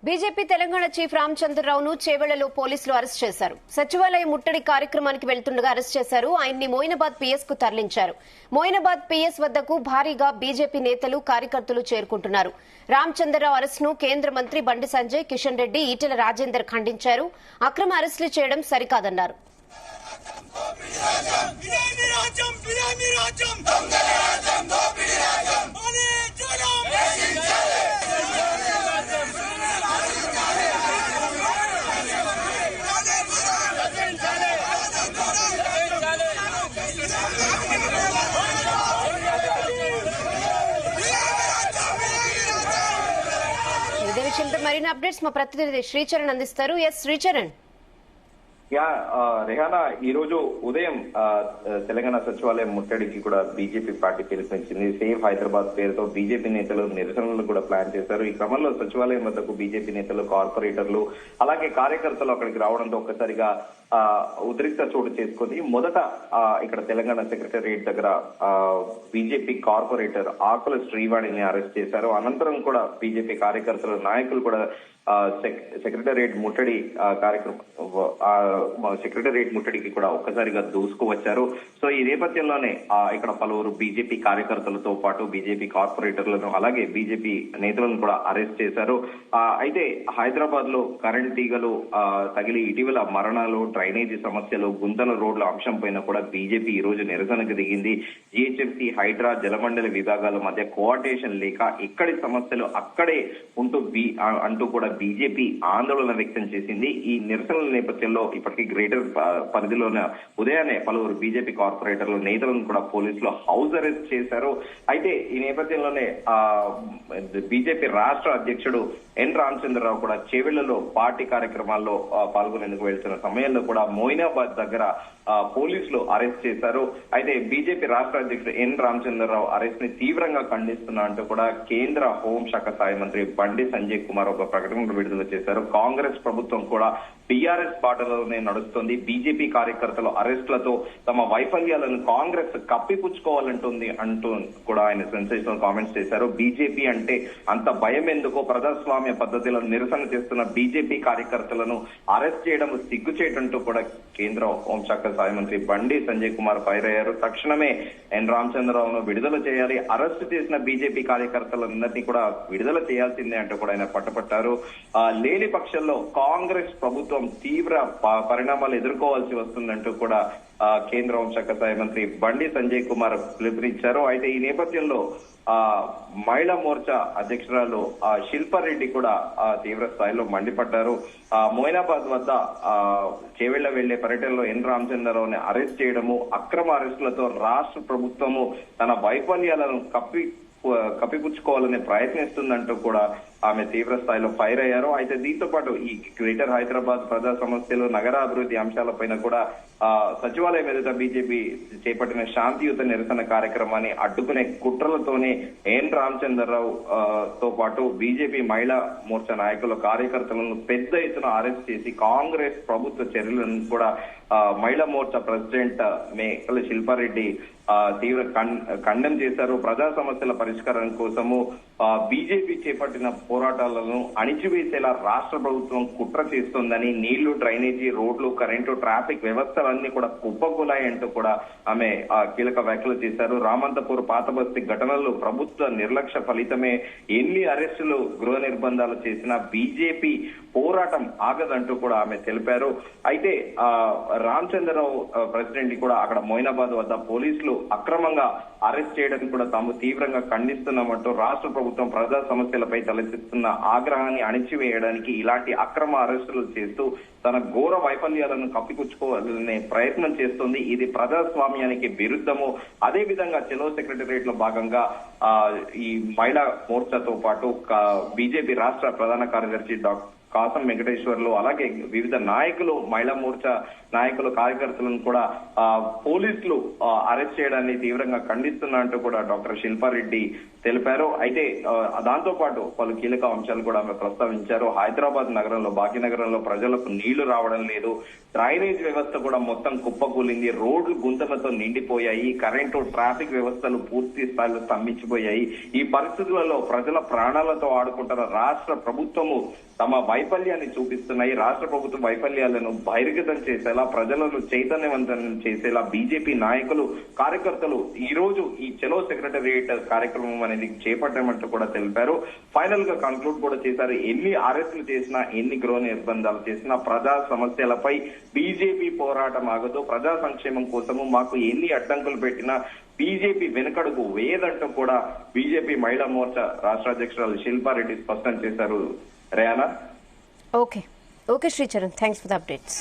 BJP Telangana chief రామచంద్రరావును చేవెళ్లలో పోలీసులు arrest చేశారు. సచివాలయ ముట్టడి కార్యక్రమానికి వెళ్తుండగా అరెస్ట్ చేశారు. ఆయన్ని మోయినాబాద్ పీఎస్ కు తరలించారు. మోయినాబాద్ పీఎస్ వద్దకు భారీగా బీజేపీ నేతలు కార్యకర్తలు చేరుకుంటున్నారు. రామచంద్రరావు అరెస్టును కేంద్ర మంత్రి బండి సంజయ్, కిషన్ రెడ్డి, ఈటెల రాజేందర్ ఖండించారు. అక్రమ అరెస్టులు చేయడం సరికాదన్నారు. ఇదే విషయంతో మరిన్ని అప్డేట్స్ మా ప్రతినిధి శ్రీచరణ్ అందిస్తారు. ఎస్ శ్రీచరణ్. రెహానా, ఈ రోజు ఉదయం తెలంగాణ సచివాలయం ముట్టడికి కూడా బీజేపీ పార్టీ పిలుపునిచ్చింది. సేఫ్ హైదరాబాద్ పేరుతో బీజేపీ నేతలు నిరసనలు కూడా ప్లాన్ చేశారు. ఈ క్రమంలో సచివాలయం వద్దకు బీజేపీ నేతలు, కార్పొరేటర్లు, అలాగే కార్యకర్తలు అక్కడికి రావడంతో ఒక్కసారిగా ఉద్రిక్త చోటు చేసుకుంది. మొదట ఇక్కడ తెలంగాణ సెక్రటేరియట్ దగ్గర బీజేపీ కార్పొరేటర్ ఆకుల శ్రీవాణిని అరెస్ట్ చేశారు. అనంతరం కూడా బీజేపీ కార్యకర్తలు, నాయకులు కూడా సెక్రటేరియట్ ముట్టడి కార్యక్రమం సెక్రటేరియట్ ముట్టడికి కూడా ఒక్కసారిగా దూసుకువచ్చారు. సో ఈ నేపథ్యంలోనే ఇక్కడ పలువురు బీజేపీ కార్యకర్తలతో పాటు బీజేపీ కార్పొరేటర్లను, అలాగే బీజేపీ నేతలను కూడా అరెస్ట్ చేశారు. అయితే హైదరాబాద్ లో కరెంట్ తీగలు తగిలి ఇటీవల మరణాలు, డ్రైనేజీ సమస్యలు, గుంతల రోడ్ల అంశం పైన కూడా బీజేపీ ఈ రోజు నిరసనకు దిగింది. జీహెచ్ఎంసీ, హైడ్రా, జలమండలి విభాగాల మధ్య కోఆర్డినేషన్ లేక ఇక్కడి సమస్యలు అక్కడే అంటూ కూడా బీజేపీ ఆందోళన వ్యక్తం చేసింది. ఈ నిరసనల నేపథ్యంలో ఇప్పటికీ గ్రేటర్ పరిధిలోనే ఉదయాన్నే పలువురు బీజేపీ కార్పొరేటర్లు, నేతలను కూడా పోలీసులు హౌస్ అరెస్ట్ చేశారు. అయితే ఈ నేపథ్యంలోనే బీజేపీ రాష్ట్ర అధ్యక్షుడు ఎన్ రామచంద్రరావు కూడా చేవెళ్లలో పార్టీ కార్యక్రమాల్లో పాల్గొనేందుకు వెళ్తున్న సమయంలో కూడా మోయినాబాద్ దగ్గర పోలీసులు అరెస్ట్ చేశారు. అయితే బీజేపీ రాష్ట్ర అధ్యక్షుడు ఎన్ రామచంద్రరావు అరెస్ట్ ని తీవ్రంగా ఖండిస్తున్నా అంటూ కూడా కేంద్ర హోంశాఖ సహాయ మంత్రి బండి సంజయ్ కుమార్ ఒక ప్రకటన విడుదల చేశారు. కాంగ్రెస్ ప్రభుత్వం కూడా టీఆర్ఎస్ బాటలోనే నడుస్తుంది. బీజేపీ కార్యకర్తల అరెస్టులతో తమ వైఫల్యాలను కాంగ్రెస్ కప్పిపుచ్చుకోవాలంటుంది అంటూ కూడా ఆయన సెన్సేషనల్ కామెంట్స్ చేశారు. బీజేపీ అంటే అంత భయం ఎందుకో, ప్రజాస్వామ్య పద్ధతిలో నిరసన చేస్తున్న బీజేపీ కార్యకర్తలను అరెస్ట్ చేయడం సిగ్గుచేటంటూ కూడా కేంద్ర హోంశాఖ సహాయ మంత్రి బండి సంజయ్ కుమార్ ఫైర్ అయ్యారు. తక్షణమే ఎన్ రామచంద్రరావును విడుదల చేయాలి, అరెస్ట్ చేసిన బీజేపీ కార్యకర్తలందరినీ కూడా విడుదల చేయాల్సిందే అంటూ కూడా ఆయన పట్టుపట్టారు. లేని పక్షంలో కాంగ్రెస్ ప్రభుత్వం తీవ్ర పరిణామాలు ఎదుర్కోవాల్సి వస్తుందంటూ కూడా కేంద్ర హోంశాఖ సహాయ మంత్రి బండి సంజయ్ కుమార్ పిలుపునిచ్చారు. అయితే ఈ నేపథ్యంలో మహిళా మోర్చా అధ్యక్షురాలు శిల్పారెడ్డి కూడా తీవ్ర స్థాయిలో మండిపడ్డారు. మోయినాబాద్ వద్ద చేవెళ్ల వెళ్లే పర్యటనలో ఎన్ రామచంద్రరావుని అరెస్ట్ చేయడము, అక్రమ అరెస్టులతో రాష్ట్ర ప్రభుత్వము తన వైఫల్యాలను కప్పిపుచ్చుకోవాలని ప్రయత్నిస్తుందంటూ కూడా ఆమె తీవ్ర స్థాయిలో ఫైర్ అయ్యారు. అయితే దీంతో పాటు ఈ గ్రేటర్ హైదరాబాద్ ప్రజా సమస్యలు, నగరాభివృద్ధి అంశాలపైన కూడా సచివాలయం ఎదుట బీజేపీ చేపట్టిన శాంతియుత నిరసన కార్యక్రమాన్ని అడ్డుకునే కుట్రలతోనే ఎన్ రామచంద్రరావు తో పాటు బీజేపీ మహిళా మోర్చా నాయకుల, కార్యకర్తలను పెద్ద ఎత్తున అరెస్ట్ చేసి కాంగ్రెస్ ప్రభుత్వ చర్యలను కూడా మహిళా మోర్చా ప్రెసిడెంట్ మేకల శిల్పారెడ్డి తీవ్ర ఖండం చేశారు. ప్రజా సమస్యల పరిష్కారం కోసము బీజేపీ చేపట్టిన పోరాటాలను అణిచివేసేలా రాష్ట్ర ప్రభుత్వం కుట్ర చేస్తోందని, నీళ్లు, డ్రైనేజీ, రోడ్లు, కరెంటు, ట్రాఫిక్ వ్యవస్థలన్నీ కూడా కుప్పకూలాయంటూ కూడా ఆమె కీలక వ్యాఖ్యలు చేశారు. రామంతపూర్, పాతబస్తీ ఘటనలు ప్రభుత్వ నిర్లక్ష్య ఫలితమే. ఎన్ని అరెస్టులు, గృహ నిర్బంధాలు చేసినా బీజేపీ పోరాటం ఆగదంటూ కూడా ఆమె తెలిపారు. అయితే రామచంద్రరావు ప్రెసిడెంట్ కూడా అక్కడ మోయినాబాద్ వద్ద పోలీసులు అక్రమంగా అరెస్ట్ చేయడానికి కూడా తాము తీవ్రంగా ఖండిస్తున్నామంటూ రాష్ట్ర ప్రభుత్వం ప్రజా సమస్యలపై తలెత్తుతున్న ఆగ్రహాన్ని అణిచివేయడానికి ఇలాంటి అక్రమ అరెస్టులు చేస్తూ తన ఘోర వైఫల్యాలను కప్పిపుచ్చుకోవాలనే ప్రయత్నం చేస్తోంది. ఇది ప్రజాస్వామ్యానికి విరుద్ధము. అదే విధంగా చెలో సెక్రటేరియట్ లో భాగంగా ఈ మహిళా మోర్చాతో పాటు బీజేపీ రాష్ట్ర ప్రధాన కార్యదర్శి కాసం వెంకటేశ్వర్లు అలాగే వివిధ నాయకులు, మహిళా మోర్చా నాయకులు, కార్యకర్తలను కూడా పోలీసులు అరెస్ట్ చేయడాన్ని తీవ్రంగా ఖండిస్తున్నా అంటూ కూడా డాక్టర్ శిల్పారెడ్డి తెలిపారు. అయితే దాంతో పాటు పలు కీలక అంశాలు కూడా ఆమె ప్రస్తావించారు. హైదరాబాద్ నగరంలో, భాగ్యనగరంలో ప్రజలకు నీళ్లు రావడం లేదు, డ్రైనేజ్ వ్యవస్థ కూడా మొత్తం కుప్పకూలింది, రోడ్లు గుంతలతో నిండిపోయాయి, కరెంటు, ట్రాఫిక్ వ్యవస్థలు పూర్తి స్థాయిలో స్తంభించిపోయాయి. ఈ పరిస్థితులలో ప్రజల ప్రాణాలతో ఆడుకుంటున్న రాష్ట్ర ప్రభుత్వము తమ వైఫల్యాన్ని చూపిస్తున్నాయి. రాష్ట్ర ప్రభుత్వ వైఫల్యాలను బహిర్గతం చేసేలా, ప్రజలను చైతన్యవంతం చేసేలా బీజేపీ నాయకులు, కార్యకర్తలు ఈ రోజు ఈ చలో సెక్రటరియట్ కార్యక్రమం అనేది చేపట్టామంటూ కూడా తెలిపారు. ఫైనల్ గా కంక్లూడ్ కూడా చేశారు. ఎన్ని అరెస్టులు చేసినా, ఎన్ని గృహ నిర్బంధాలు చేసినా ప్రజా సమస్యలపై బీజేపీ పోరాటం ఆగదు. ప్రజా సంక్షేమం కోసము మాకు ఎన్ని అడ్డంకులు పెట్టినా బీజేపీ వెనుకడుగు వేయదంటూ కూడా బీజేపీ మహిళా మోర్చా రాష్ట్ర అధ్యక్షురాలు శిల్పారెడ్డి స్పష్టం చేశారు. రేయానా. Okay Sricharan, thanks for the updates.